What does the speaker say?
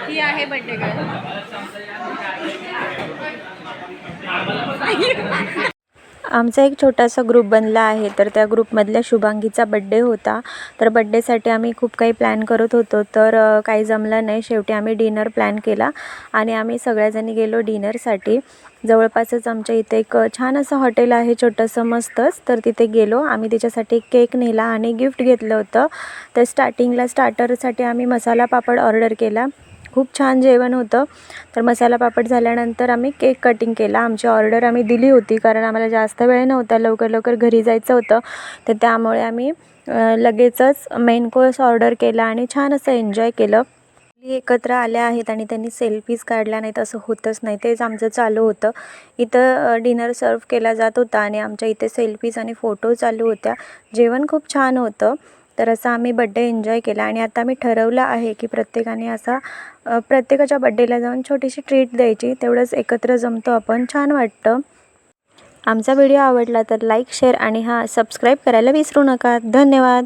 ही आहे birthday girl. आमचा एक छोटासा ग्रुप बनला आहे, तर त्या ग्रुपमधल्या शुभांगीचा बड्डे होता। तर बड्डेसाठी आम्ही खूप काही प्लॅन करत होतो, तर काही जमलं नाही। शेवटी आम्ही डिनर प्लॅन केला आणि आम्ही सगळ्याजणी गेलो डिनरसाठी। जवळपासच आमच्या इथे एक छान असं हॉटेल आहे, छोटंसं मस्तच। तर तिथे गेलो आम्ही, तिच्यासाठी केक नेला आणि गिफ्ट घेतलं होतं। तर स्टार्टरसाठी आम्ही मसाला पापड ऑर्डर केला। खूप छान जेवण होतं। तर मसाला पापड झाल्यानंतर आम्ही केक कटिंग केला। आमची ऑर्डर आम्ही दिली होती, कारण आम्हाला जास्त वेळ नव्हता, लवकर घरी जायचं होतं। तर त्यामुळे आम्ही लगेचच मेन कोर्स ऑर्डर केला आणि छान असं एन्जॉय केलं। एकत्र आल्या आहेत आणि त्यांनी सेल्फीज काढल्या नाहीत असं होतच नाही, तेच आमचं चालू होतं। इथं डिनर सर्व केला जात होता आणि आमच्या इथे सेल्फीज आणि फोटो चालू होत्या। जेवण खूप छान होतं। तर असं आम्ही बड्डे एन्जॉय केला आणि आता मी ठरवलं आहे की प्रत्येकाने असा प्रत्येकाच्या बड्डेला जाऊन छोटीशी ट्रीट द्यायची, तेवढंच एकत्र जमतो आपण, छान वाटतं। आमचा व्हिडिओ आवडला तर लाईक, शेअर आणि सबस्क्राईब करायला विसरू नका। धन्यवाद।